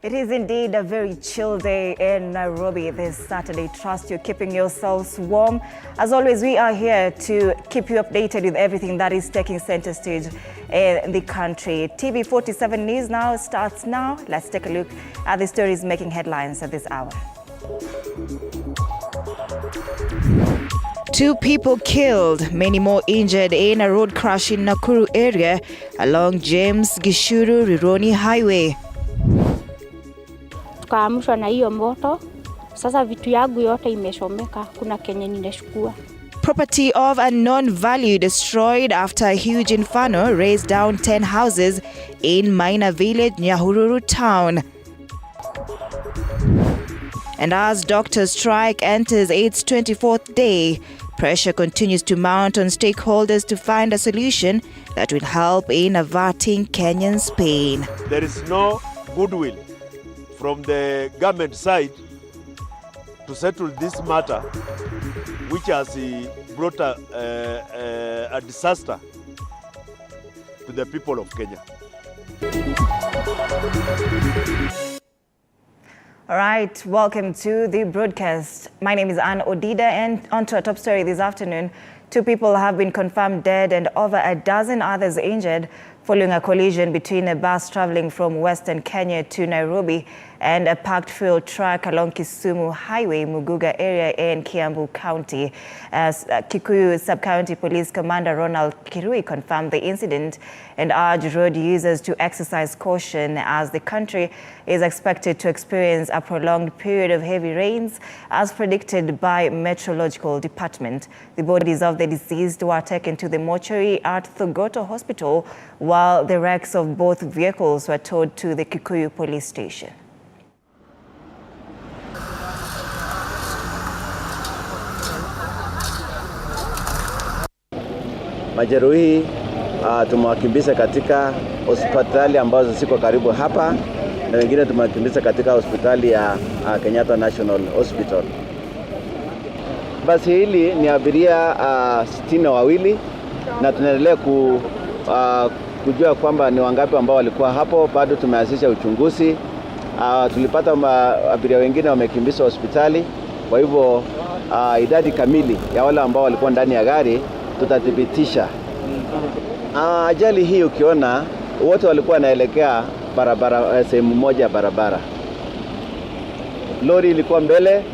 It is indeed a very chill day in Nairobi this Saturday. Trust you're keeping yourselves warm. As always, we are here to keep you updated with everything that is taking center stage in the country. TV47 News now starts now. Let's take a look at the stories making headlines at this hour. 2 people killed, many more injured in a road crash in Nakuru area along James Gishuru Rironi Highway. Tukaamshwa na hiyo moto. Sasa vitu yangu yote imeshomeka. Kuna kenye ninashukua. Property of unknown value destroyed after a huge inferno razed down 10 houses in Maina village, Nyahururu town. And as doctors' strike enters its 24th day, pressure continues to mount on stakeholders to find a solution that will help in averting Kenyans' pain. There is no goodwill from the government side to settle this matter, which has brought a disaster to the people of Kenya. All right, welcome to the broadcast. My name is Anne Odida, and on to our top story this afternoon. 2 people have been confirmed dead and over a dozen others injured following a collision between a bus traveling from Western Kenya to Nairobi and a packed fuel truck along Kisumu Highway, Muguga area in Kiambu County. As Kikuyu Sub-County Police Commander Ronald Kirui confirmed the incident and urged road users to exercise caution as the country is expected to experience a prolonged period of heavy rains as predicted by Meteorological Department. The bodies of the deceased were taken to the mortuary at Thogoto Hospital while the wrecks of both vehicles were towed to the Kikuyu Police Station. Majeruhi tumewakimbiza katika hospitali ambazo ziko karibu hapa na wengine tumewakimbiza katika hospitali ya Kenyatta National Hospital. Basi hili ni abiria 62 na tunaendelea kujua kwamba ni wangapi ambao walikuwa hapo. Bado tumeanzisha uchunguzi. Tulipata abiria wengine wamekimbizwa hospitali. Kwa hivyo idadi kamili ya wale ambao walikuwa ndani ya gari tutathibitisha. Ajali hii ukiona wote walikuwa wanaelekea barabara, sehemu moja ya barabara. Lori ilikuwa mbele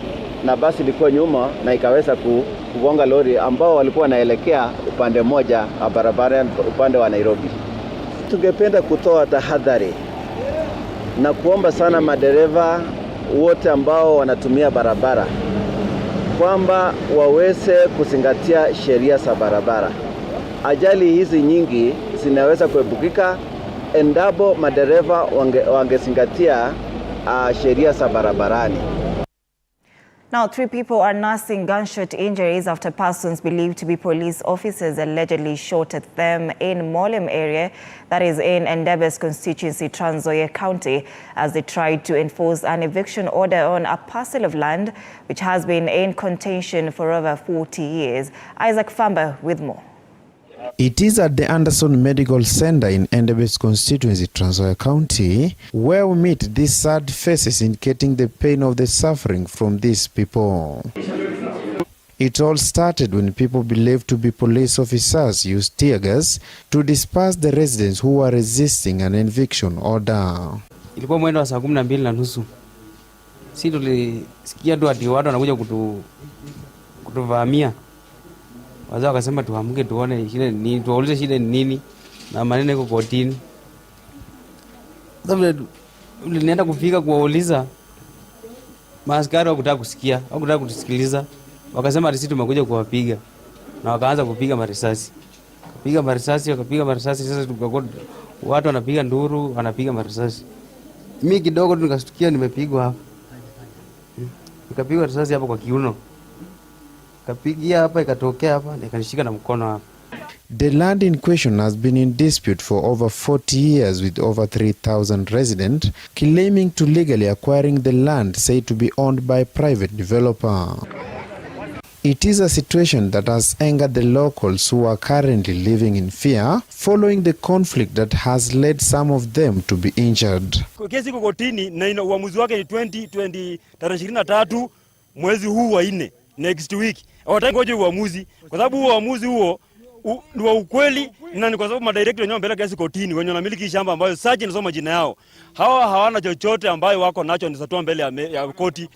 na basi ilikuwa nyuma na ikaweza kugonga lori ambao walikuwa wanaelekea upande moja wa barabara, upande wa Nairobi. Tungependa kutoa tahadhari na kuomba sana madereva wote ambao wanatumia barabara kwamba waweze kuzingatia sheria za barabara. Ajali hizi nyingi zinaweza kuepukika endapo madereva wangezingatia sheria za barabarani. Now, 3 people are nursing gunshot injuries after persons believed to be police officers allegedly shot at them in Molem area, that is in Endebess constituency, Trans Nzoia County, as they tried to enforce an eviction order on a parcel of land which has been in contention for over 40 years. Isaac Famba with more. It is at the Anderson Medical Center in Endebess constituency, Trans Nzoia County, where we meet these sad faces indicating the pain of the suffering from these people. It all started when people believed to be police officers used tear gas to disperse the residents who were resisting an eviction order. Ilikuwa mwendo wa saa 12:30. Sisi tulisikia tu ati watu wanakuja kutuvamia. Wazao wakasema tuamke tuone shida ni nini, tuwaulize shida ni nini na maneno yako kotini. Sasa nilienda kufika kuwauliza, maaskari hawakutaka kusikia, hawakutaka kutusikiliza. Wakasema sisi tumekuja kuwapiga. Na wakaanza kupiga marisasi. Wakapiga marisasi, sasa tukakuwa watu wanapiga nduru, wanapiga marisasi. Mimi kidogo tu nikashtukia nimepigwa hapa. Nikapigwa risasi hapo kwa kiuno. Kapigia hapa ikatokea hapa nikanishika na mkono hapa. The land in question has been in dispute for over 40 years with over 3,000 residents claiming to legally acquiring the land said to be owned by a private developer. It is a situation that has angered the locals who are currently living in fear following the conflict that has led some of them to be injured. Kesi iko kotini na uamuzi wake ni tarehe 23 mwezi huu wa 4 next week. Hawataki ngoje uamuzi kwa sababu uamuzi huo ni wa ukweli na ni kwa sababu madirector wenyewe mbele kesi kotini wenye wanamiliki shamba ambayo saji nasoma jina yao. Hawa hawana chochote ambayo wako nacho ni satua mbele ya koti.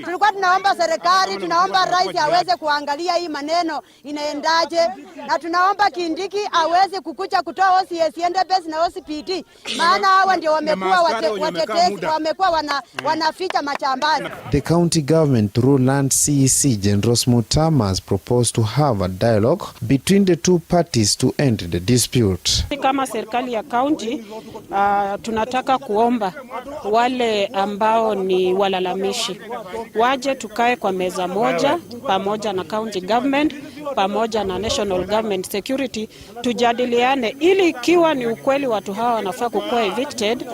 Tulikuwa tunaomba serikali, tunaomba rais aweze kuangalia hii maneno inaendaje, na tunaomba Kindiki aweze kukuja kutoa OCS Endebess na OCPD, maana hawa ndio wamekuwa watetezi, wamekuwa wanaficha machambani. The county government through Land CEC General Mutama has proposed to have a dialogue between the two parties to end the dispute. Kama serikali ya county tunataka kuomba wale ambao ni walalamishi waje tukae kwa meza moja pamoja na county government pamoja na national government security, tujadiliane ili ikiwa ni ukweli watu hawa wanafaa kukuwa evicted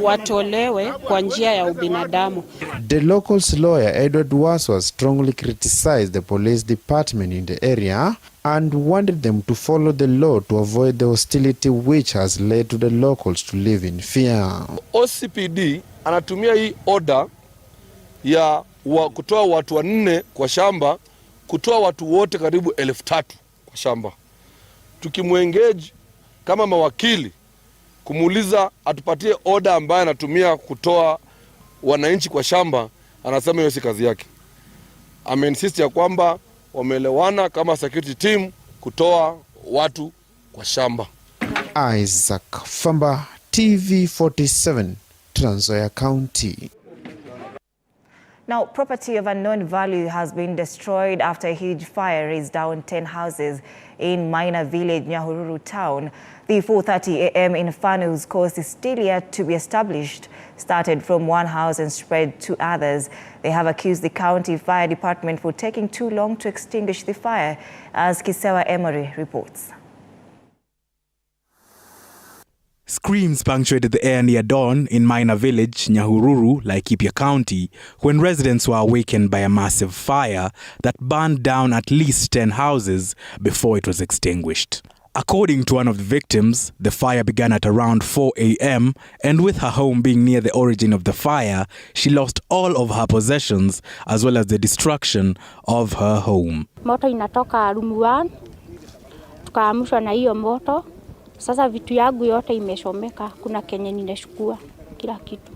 watolewe kwa njia ya ubinadamu. The local's lawyer Edward Waswa strongly criticized the police department in the area and wanted them to follow the law to avoid the hostility which has led to the locals to live in fear. OCPD anatumia hii order ya kutoa watu 4 kwa shamba, kutoa watu wote karibu 3,000 kwa shamba. Tukimwengage kama mawakili kumuuliza atupatie order ambayo anatumia kutoa wananchi kwa shamba, anasema hiyo si kazi yake. Ameinsist ya kwamba wameelewana kama security team kutoa watu kwa shamba. Isaac Famba, TV47, Trans Nzoia County. Now, property of unknown value has been destroyed after a huge fire raised down 10 houses in Minor Village, Nyahururu town. The 4:30 a.m. inferno whose cause is still yet to be established started from one house and spread to others. They have accused the county fire department for taking too long to extinguish the fire, as Kisewa Emory reports. Screams punctuated the air near dawn in Minor Village, Nyahururu, Laikipia County, when residents were awakened by a massive fire that burned down at least 10 houses before it was extinguished. According to one of the victims, the fire began at around 4 a.m. and with her home being near the origin of the fire, she lost all of her possessions as well as the destruction of her home. Moto inatoka room 1, tukaamshwa na hiyo moto. Sasa vitu yangu yote imeshomeka, kuna kenye ninashukua kila kitu.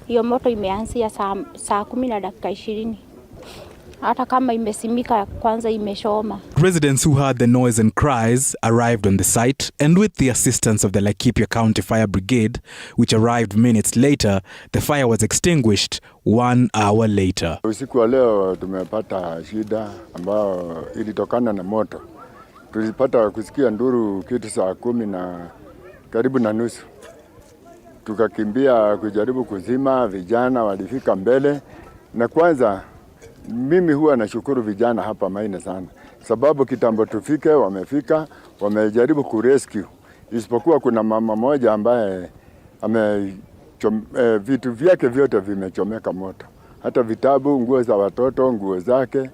Hiyo moto imeanzia saa 10:20. Hata kama imesimika kwanza imeshoma. Residents who heard the noise and cries arrived on the site, and with the assistance of the Laikipia County Fire Brigade, which arrived minutes later, the fire was extinguished 1 hour later. Usiku wa leo tumepata shida ambayo ilitokana na moto. Tulipata kusikia nduru kitu saa 10 na karibu na nusu. Tukakimbia kujaribu kuzima, vijana walifika mbele. Na kwanza mimi huwa nashukuru vijana hapa Maina sana. Sababu kitambo tufike, wamefika, wamejaribu kurescue. Isipokuwa kuna mama moja ambaye vitu vyake vyote vimechomeka moto. Hata vitabu, nguo za watoto, nguo zake.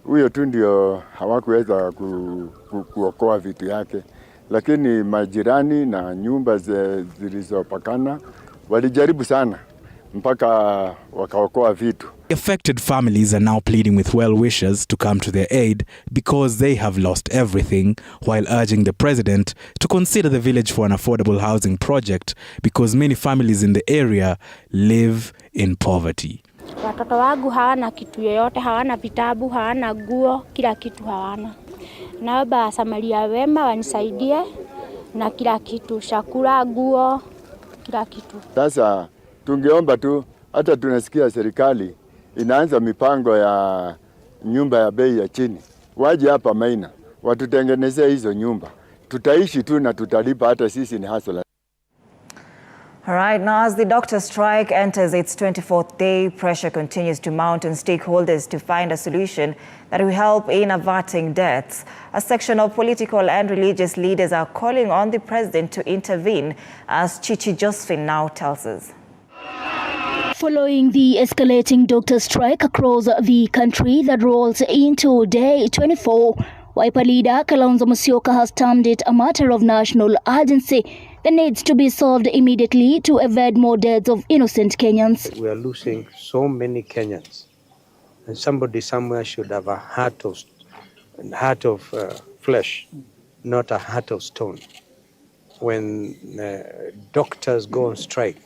Huyo tu ndio hawakuweza kuokoa vitu yake, lakini majirani na nyumba zilizopakana walijaribu sana mpaka wakaokoa vitu. Affected families are now pleading with well-wishers to come to their aid because they have lost everything, while urging the president to consider the village for an affordable housing project because many families in the area live in poverty. Watoto wangu hawana kitu yoyote, hawana vitabu, hawana nguo, kila kitu hawana. Naomba Samaria wema wanisaidie na kila kitu, chakula, nguo, kila kitu. Sasa tungeomba tu, hata tunasikia serikali inaanza mipango ya nyumba ya bei ya chini. Waje hapa Maina, watutengenezee hizo nyumba. Tutaishi tu na tutalipa, hata sisi ni hustler. All right, now as the doctor strike enters its 24th day, pressure continues to mount on stakeholders to find a solution that will help in averting deaths. A section of political and religious leaders are calling on the president to intervene, as Chichi Josephine now tells us. Following the escalating doctor strike across the country that rolls into day 24, Wiper leader Kalonzo Musyoka has termed it a matter of national urgency that needs to be solved immediately to avoid more deaths of innocent Kenyans. We are losing so many Kenyans, and somebody somewhere should have a heart of flesh, not a heart of stone. When doctors go on strike,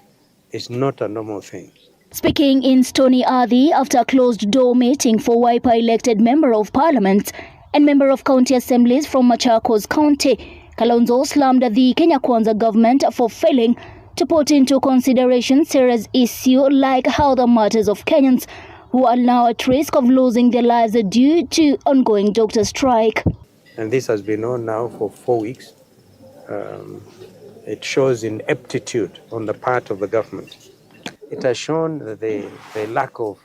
it's not a normal thing. Speaking in Stony Ardhi after a closed-door meeting for Wiper elected Member of Parliament and Member of County Assemblies from Machakos County, Kalonzo slammed the Kenya Kwanza government for failing to put into consideration serious issues like health matters of Kenyans who are now at risk of losing their lives due to ongoing doctor strike. And this has been on now for 4 weeks. It shows ineptitude on the part of the government. It has shown the lack of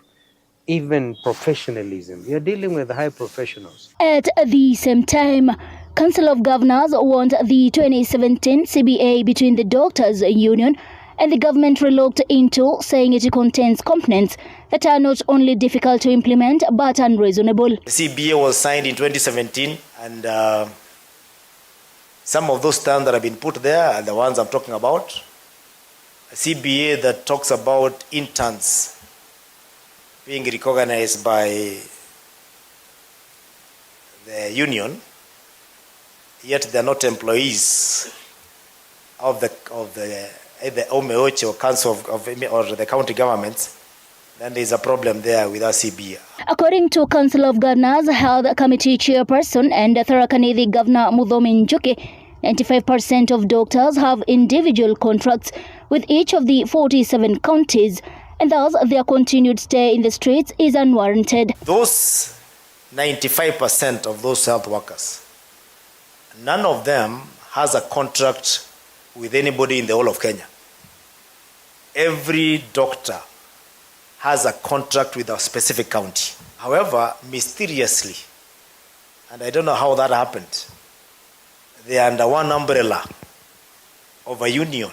even professionalism. We are dealing with high professionals. At the same time, Council of Governors want the 2017 CBA between the Doctors' Union and the government relooked into, saying it contains components that are not only difficult to implement but unreasonable. The CBA was signed in 2017 and some of those terms that have been put there are the ones I'm talking about. A CBA that talks about interns being recognized by the union, yet they're not employees of the either OMEOCH or Council or the county governments. Then there's a problem there with our CBA. According to Council of Governors Health Committee Chairperson and Tharaka Nithi Governor Muthomi Njuki, 95% of doctors have individual contracts with each of the 47 counties, and thus their continued stay in the streets is unwarranted. Those 95% of those health workers, none of them has a contract with anybody in the whole of Kenya. Every doctor has a contract with a specific county. However, mysteriously, and I don't know how that happened, they are under one umbrella of a union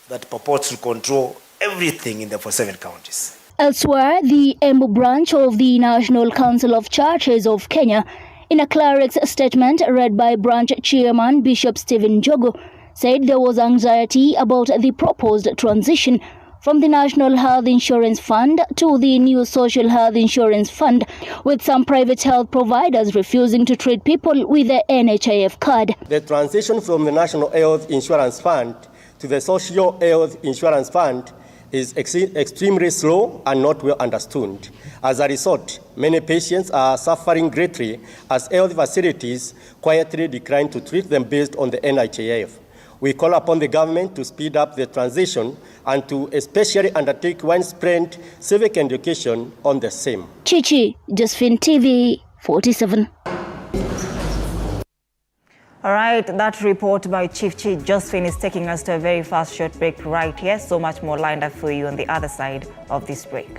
that purports to control everything in the 47 counties. Elsewhere, the Embu branch of the National Council of Churches of Kenya, in a cleric's statement read by branch chairman Bishop Stephen Jogo, said there was anxiety about the proposed transition from the National Health Insurance Fund to the new Social Health Insurance Fund, with some private health providers refusing to treat people with the NHIF card. The transition from the National Health Insurance Fund to the Social Health Insurance Fund is extremely slow and not well understood. As a result, many patients are suffering greatly as health facilities quietly decline to treat them based on the NHIF. We call upon the government to speed up the transition and to especially undertake widespread civic education on the same. Chichi, Josephine TV 47. All right, that report by Chief Josephine is taking us to a very fast short break right here. So much more lined up for you on the other side of this break.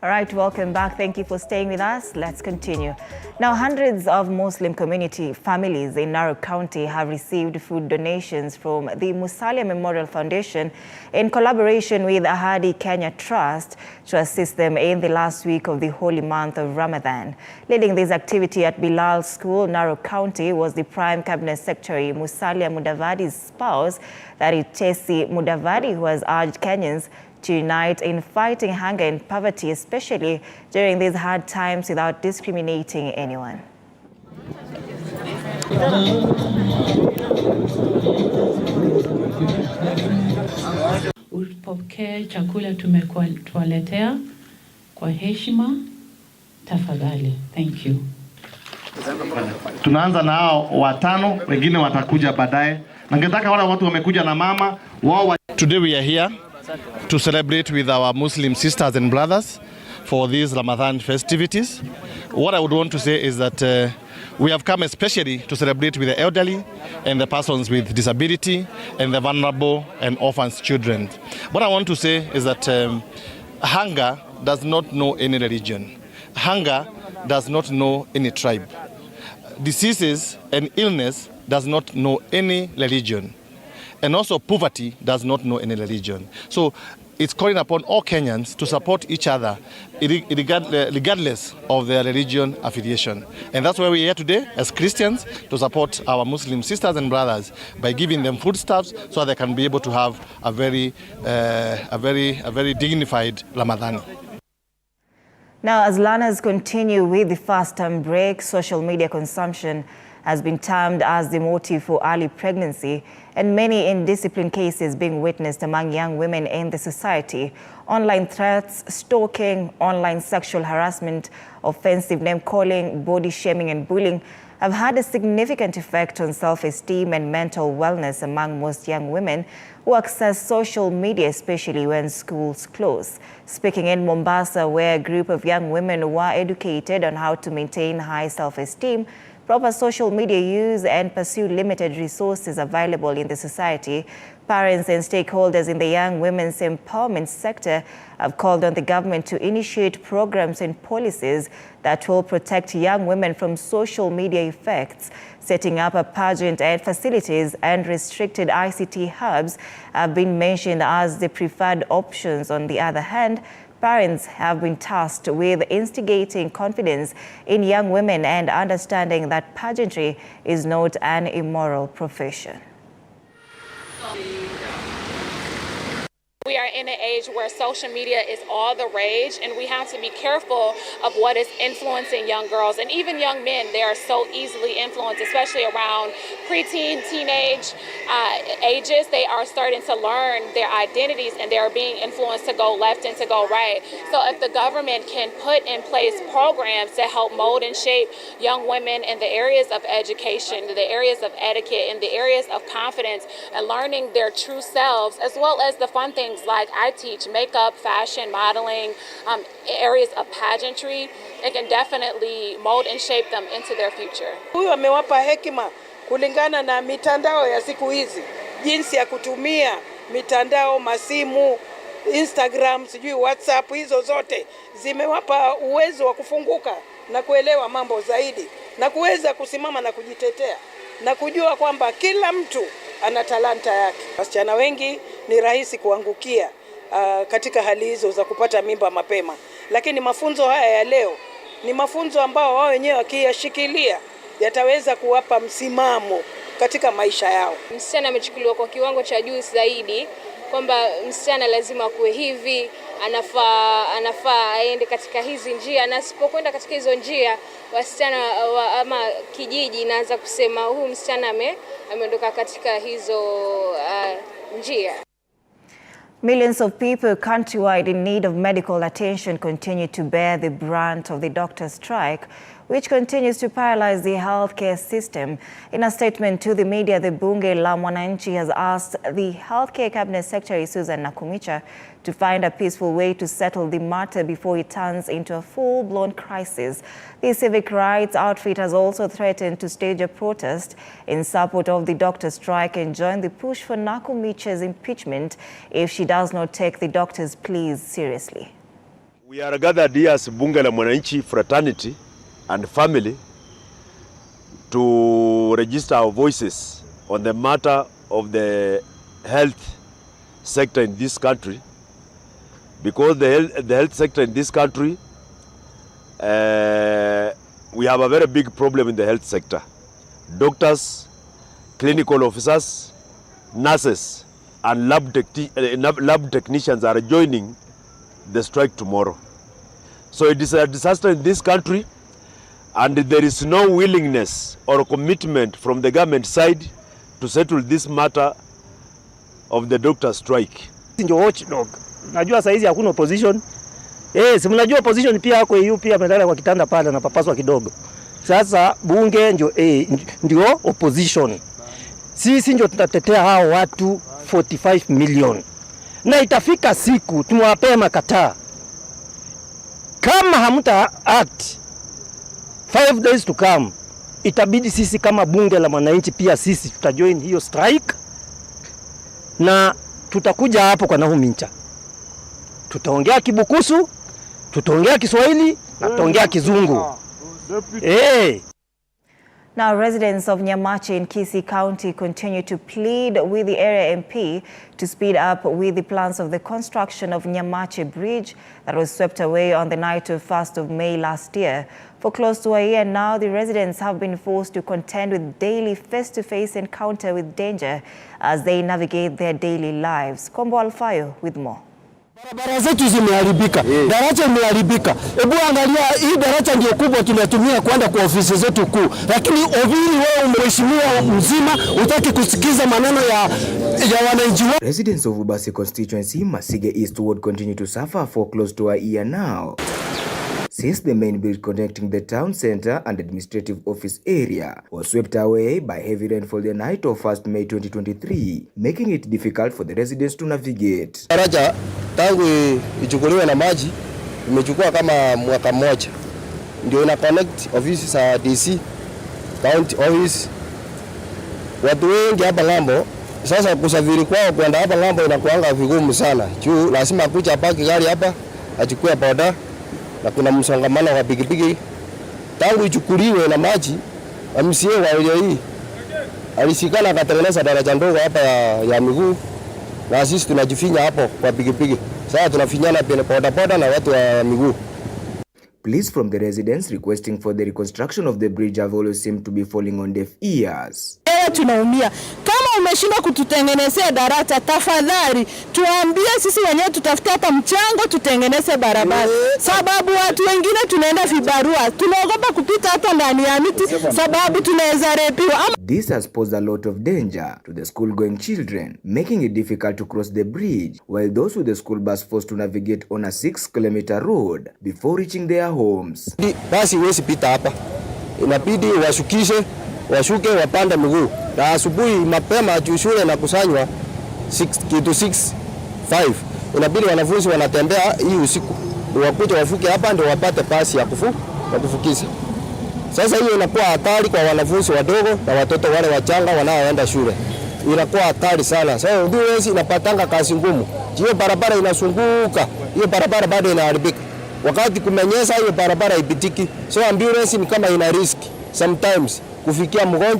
All right, welcome back. Thank you for staying with us. Let's continue. Now, hundreds of Muslim community families in Narok County have received food donations from the Musalia Memorial Foundation in collaboration with Ahadi Kenya Trust to assist them in the last week of the holy month of Ramadan. Leading this activity at Bilal School, Narok County, was the Prime Cabinet Secretary Musalia Mudavadi's spouse, that is Tesi Mudavadi, who has urged Kenyans to unite in fighting hunger and poverty, especially during these hard times, without discriminating anyone. Upokee chakula tumekualetea kwa heshima, tafadhali. Thank you. Tunaanza na hao watano, wengine watakuja baadaye. Nangetaka wale watu wamekuja na mama wao. Today we are here to celebrate with our Muslim sisters and brothers for these Ramadan festivities. What I would want to say is that we have come especially to celebrate with the elderly and the persons with disability and the vulnerable and orphans children. What I want to say is that hunger does not know any religion. Hunger does not know any tribe. Diseases and illness does not know any religion. And also poverty does not know any religion. So it's calling upon all Kenyans to support each other regardless of their religion affiliation. And that's why we're here today as Christians, to support our Muslim sisters and brothers by giving them foodstuffs so they can be able to have a very dignified Ramadan. Now, as learners continue with the fast-term break, social media consumption has been termed as the motive for early pregnancy, and many indisciplined cases being witnessed among young women in the society. Online threats, stalking, online sexual harassment, offensive name-calling, body shaming and bullying have had a significant effect on self-esteem and mental wellness among most young women who access social media, especially when schools close. Speaking in Mombasa, where a group of young women were educated on how to maintain high self-esteem, proper social media use and pursue limited resources available in the society, parents and stakeholders in the young women's empowerment sector have called on the government to initiate programs and policies that will protect young women from social media effects. Setting up a pageant and facilities and restricted ICT hubs have been mentioned as the preferred options. On the other hand, parents have been tasked with instigating confidence in young women and understanding that pageantry is not an immoral profession. We are in an age where social media is all the rage, and we have to be careful of what is influencing young girls and even young men. They are so easily influenced, especially around preteen, teenage ages. They are starting to learn their identities, and they are being influenced to go left and to go right. So if the government can put in place programs to help mold and shape young women in the areas of education, the areas of etiquette, and the areas of confidence and learning their true selves, as well as the fun things like I teach makeup, fashion, modeling, areas of pageantry, it can definitely mold and shape them into their future. Huyu amewapa hekima kulingana na mitandao ya siku hizi, jinsi ya kutumia mitandao, masimu, Instagram, sijui WhatsApp, hizo zote zimewapa uwezo wa kufunguka na kuelewa mambo zaidi na kuweza kusimama na kujitetea na kujua kwamba kila mtu ana talanta yake. Wasichana wengi ni rahisi kuangukia katika hali hizo za kupata mimba mapema, lakini mafunzo haya ya leo ni mafunzo ambao wao wenyewe wakiyashikilia yataweza kuwapa msimamo katika maisha yao. Msichana amechukuliwa kwa kiwango cha juu zaidi, kwamba msichana lazima kuwe hivi, anafaa aende katika hizi njia, na asipokwenda katika hizo njia, wasichana ama kijiji inaanza kusema huyu msichana ameondoka katika hizo njia. Millions of people countrywide in need of medical attention continue to bear the brunt of the doctor strike, which continues to paralyze the healthcare system. In a statement to the media, the Bunge la Mwananchi has asked the Healthcare Cabinet Secretary Susan Nakumicha to find a peaceful way to settle the matter before it turns into a full-blown crisis. The civic rights outfit has also threatened to stage a protest in support of the doctor strike and join the push for Nakumicha's impeachment if she does not take the doctor's pleas seriously. We are gathered here as Bunge la Mwananchi fraternity and family to register our voices on the matter of the health sector in this country, because the health sector in this country, we have a very big problem in the health sector. Doctors, clinical officers, nurses, and lab technicians are joining the strike tomorrow. So it is a disaster in this country, and there is no willingness or commitment from the government side to settle this matter of the doctor strike. Ndio watchdog. Najua saizi hakuna opposition. Si mnajua opposition pia yako EU pia amelala kwa kitanda pale na papaswa kidogo. Sasa bunge ndio opposition. Sisi ndio tutatetea hao watu 45 million. Na itafika siku tumwapee makataa. Kama hamta act 5 days to come, itabidi sisi kama bunge la mwananchi pia sisi tutajoin hiyo strike, na tutakuja hapo kwa Nahumincha. Tutaongea Kibukusu, tutaongea Kiswahili, na tutaongea Kizungu. Now, residents of Nyamache in Kisii County continue to plead with the area MP to speed up with the plans of the construction of Nyamache Bridge that was swept away on the night of 1st of May last year. For close to a year now, the residents have been forced to contend with daily face-to-face encounter with danger as they navigate their daily lives. Kombo Alfayo with more. Barabara zetu zimeharibika, daraja imeharibika. Hebu angalia hii daraja ndio kubwa tunatumia kwenda kwa ofisi zetu kuu. Lakini ovili wewe mheshimiwa mzima utaki kusikiza maneno ya wananchi. Residents of Ubasi constituency, Masige East Ward continue to suffer for close to a year now, since the main bridge connecting the town center and administrative office area was swept away by heavy rainfall the night of 1st May 2023, making it difficult for the residents to navigate. Daraja tangu ichukuliwe na maji imechukua kama mwaka mmoja, ndio ina connect ofisi za DC county office. Watu wengi hapa Lambo sasa kusafiri kwao kwenda hapa Lambo inakuanga vigumu sana. Juu lazima kuja paki gari hapa achukue boda, na kuna msongamano wa pikipiki. Tangu ichukuliwe na maji, MCA wa area hii alisikana akatengeneza daraja ndogo hapa ya miguu, na sisi tunajifinya hapo kwa pikipiki. Sasa tunafinyana pia boda na watu wa miguu. Pleas from the residents requesting for the reconstruction of the bridge have always seemed to be falling on deaf ears. Tunaumia. Kama umeshindwa kututengenezea daraja, tafadhali tuambie sisi wenyewe, tutafuta hata mchango tutengeneze barabara. Sababu watu wengine tunaenda vibarua, tunaogopa kupita hata ndani ya miti sababu tunaweza repiwa. This has posed a lot of danger to the school-going children, making it difficult to cross the bridge, while those with the school bus forced to navigate on a 6-kilometer road before reaching their homes. Basi wezi pita hapa, inabidi washuke wapande miguu, na asubuhi mapema shule na kusanywa 6:05, inabidi wanafunzi wanatembea hii usiku wakuja wafuke hapa ndio wapate pasi ya kufukisha. Sasa hiyo inakuwa hatari kwa wanafunzi wadogo na watoto wale wachanga wanaoenda shule, inakuwa hatari sana. Sasa ndio inapatanga kazi ngumu, hiyo barabara inasunguka, hiyo barabara bado inaharibika. Wakati kumenyesha hiyo barabara ipitiki, so ambulance ni kama ina risk sometimes kufikia mgonjwa.